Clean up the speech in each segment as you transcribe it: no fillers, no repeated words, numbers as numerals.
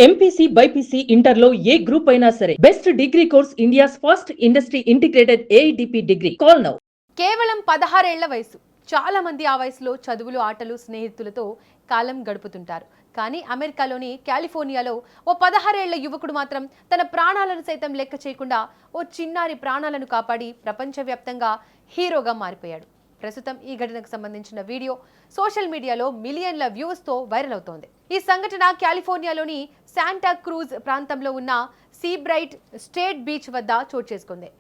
MPC BiPC ఇంటర్లో ఏ group అయినా సరే best degree course India's first industry integrated AITP degree. Call now. కేవలం 16 ఏళ్ల వయసు. చాలా మంది ఆ వయసులో చదువులు, ఆటలు, స్నేహితులతో కాలం గడుపుతుంటారు. కానీ అమెరికాలోని కాలిఫోర్నియాలో ఓ 16 ఏళ్ల యువకుడు మాత్రం తన ప్రాణాలను సైతం లెక్క చేయకుండా ఓ చిన్నారి ప్రాణాలను కాపాడి ప్రపంచవ్యాప్తంగా హీరోగా మారిపోయాడు. ప్రస్తుతం ఈ ఘటనకు సంబంధించిన వీడియో సోషల్ మీడియాలో మిలియన్ల వ్యూస్తో వైరల్ అవుతోంది. ఈ సంఘటన కాలిఫోర్నియాలోని శాంటా క్రూజ్ ప్రాంతంలో ఉన్న సీబ్రైట్ స్టేట్ బీచ్ వద్ద చోటు చేసుకుంది.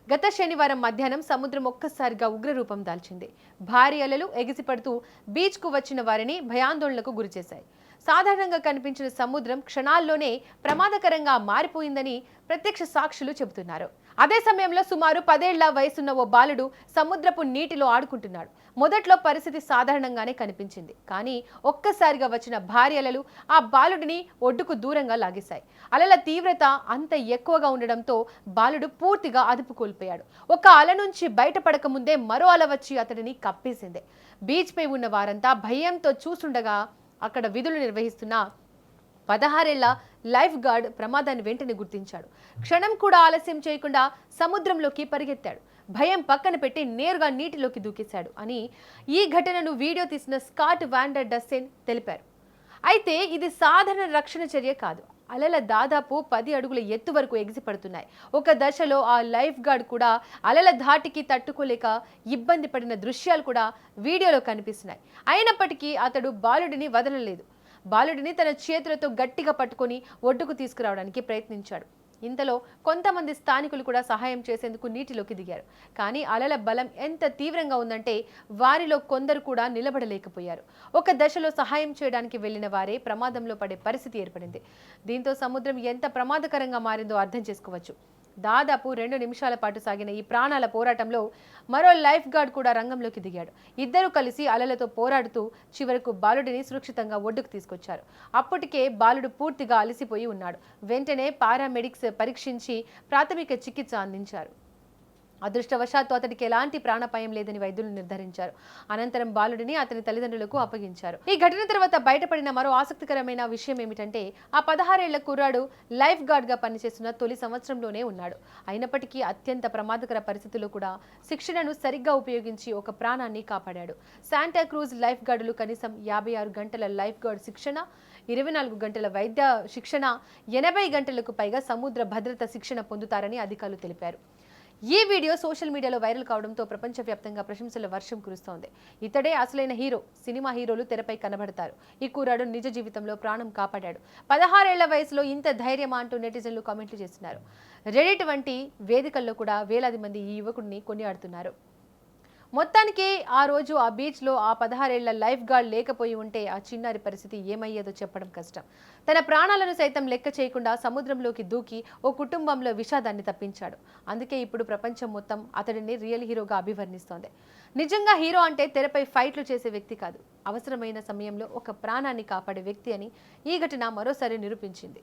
గత శనివారం మధ్యాహ్నం సముద్రం ఒక్కసారిగా ఉగ్రరూపం దాల్చింది. భారీ అలలు ఎగిసిపడుతూ బీచ్కు వచ్చిన వారిని భయాందోళనకు గురిచేశాయి. సాధారణంగా కనిపించిన సముద్రం క్షణాల్లోనే ప్రమాదకరంగా మారిపోయిందని ప్రత్యక్ష సాక్షులు చెబుతున్నారు. అదే సమయంలో సుమారు 10 ఏళ్ల వయసున్న ఓ బాలుడు సముద్రపు నీటిలో ఆడుకుంటున్నాడు. మొదట్లో పరిస్థితి సాధారణంగానే కనిపించింది. కానీ ఒక్కసారిగా వచ్చిన భారీ అలలు ఆ బాలుడిని ఒడ్డుకు దూరంగా లాగేశాయి. అలల తీవ్రత అంత ఎక్కువగా ఉండడంతో బాలుడు పూర్తిగా అదుపు కోల్పోయాడు. ఒక అల నుంచి బయటపడక ముందే మరో అల వచ్చి అతడిని కప్పేసింది. బీచ్ పై ఉన్న వారంతా భయంతో చూస్తుండగా అక్కడ విధులు నిర్వహిస్తున్న 16 ఏళ్ల లైఫ్ గార్డ్ ప్రమాదాన్ని వెంటనే గుర్తించాడు. క్షణం కూడా ఆలస్యం చేయకుండా సముద్రంలోకి పరిగెత్తాడు. భయం పక్కన పెట్టి నేరుగా నీటిలోకి దూకేశాడు అని ఈ ఘటనను వీడియో తీసిన స్కాట్ వాండర్ డస్సెన్ తెలిపారు. అయితే ఇది సాధారణ రక్షణ చర్య కాదు. అలల దాదాపు 10 అడుగుల ఎత్తు వరకు ఎగిసిపడుతున్నాయి. ఒక దశలో ఆ లైఫ్ గార్డ్ కూడా అలల ధాటికి తట్టుకోలేక ఇబ్బంది పడిన దృశ్యాలు కూడా వీడియోలో కనిపిస్తున్నాయి. అయినప్పటికీ అతడు బాలుడిని వదలలేదు. బాలుడిని తన చేతులతో గట్టిగా పట్టుకొని ఒడ్డుకు తీసుకురావడానికి ప్రయత్నించాడు. ఇంతలో కొంతమంది స్థానికులు కూడా సహాయం చేసేందుకు నీటిలోకి దిగారు. కానీ అలల బలం ఎంత తీవ్రంగా ఉందంటే వారిలో కొందరు కూడా నిలబడలేకపోయారు. ఒక దశలో సహాయం చేయడానికి వెళ్లిన వారే ప్రమాదంలో పడే పరిస్థితి ఏర్పడింది. దీంతో సముద్రం ఎంత ప్రమాదకరంగా మారిందో అర్థం చేసుకోవచ్చు. దాదాపు 2 నిమిషాల పాటు సాగిన ఈ ప్రాణాల పోరాటంలో మరో లైఫ్ గార్డ్ కూడా రంగంలోకి దిగాడు. ఇద్దరు కలిసి అలలతో పోరాడుతూ చివరకు బాలుడిని సురక్షితంగా ఒడ్డుకు తీసుకొచ్చారు. అప్పటికే బాలుడు పూర్తిగా అలసిపోయి ఉన్నాడు. వెంటనే పారామెడిక్స్ పరీక్షించి ప్రాథమిక చికిత్స అందించారు. అదృష్టవశాత్తు అతడికి ఎలాంటి ప్రాణాపాయం లేదని వైద్యులు నిర్ధారించారు. అనంతరం బాలుడిని అతని తల్లిదండ్రులకు అప్పగించారు. ఈ ఘటన తర్వాత బయటపడిన మరో ఆసక్తికరమైన విషయం ఏమిటంటే ఆ 16 ఏళ్ల కుర్రాడు లైఫ్ గార్డ్ గా పనిచేస్తున్న తొలి సంవత్సరంలోనే ఉన్నాడు. అయినప్పటికీ అత్యంత ప్రమాదకర పరిస్థితుల్లో కూడా శిక్షణను సరిగ్గా ఉపయోగించి ఒక ప్రాణాన్ని కాపాడాడు. శాంటా క్రూజ్ లైఫ్ గార్డులు కనీసం 56 గంటల లైఫ్ గార్డ్ శిక్షణ, 24 గంటల వైద్య శిక్షణ, 80 గంటలకు పైగా సముద్ర భద్రత శిక్షణ పొందుతారని అధికారులు తెలిపారు. ఈ వీడియో సోషల్ మీడియాలో వైరల్ కావడంతో ప్రపంచవ్యాప్తంగా ప్రశంసల వర్షం కురుస్తోంది. ఇతడే అసలైన హీరో. సినిమా హీరోలు తెరపై కనబడతారు. ఈ కుర్రాడు నిజ జీవితంలో ప్రాణం కాపాడాడు. 16 ఏళ్ల వయసులో ఇంత ధైర్యమా అంటూ నెటిజన్లు కామెంట్లు చేస్తున్నారు. రెడిట్ వంటి వేదికల్లో కూడా వేలాది మంది ఈ యువకుడిని కొనియాడుతున్నారు. మొత్తానికి ఆ రోజు ఆ బీచ్లో ఆ 16 ఏళ్ల లైఫ్ గార్డ్ లేకపోయి ఉంటే ఆ చిన్నారి పరిస్థితి ఏమయ్యేదో చెప్పడం కష్టం. తన ప్రాణాలను సైతం లెక్క చేయకుండా సముద్రంలోకి దూకి ఓ కుటుంబంలో విషాదాన్ని తప్పించాడు. అందుకే ఇప్పుడు ప్రపంచం మొత్తం అతడిని రియల్ హీరోగా అభివర్ణిస్తోంది. నిజంగా హీరో అంటే తెరపై ఫైట్లు చేసే వ్యక్తి కాదు, అవసరమైన సమయంలో ఒక ప్రాణాన్ని కాపాడే వ్యక్తి అని ఈ ఘటన మరోసారి నిరూపించింది.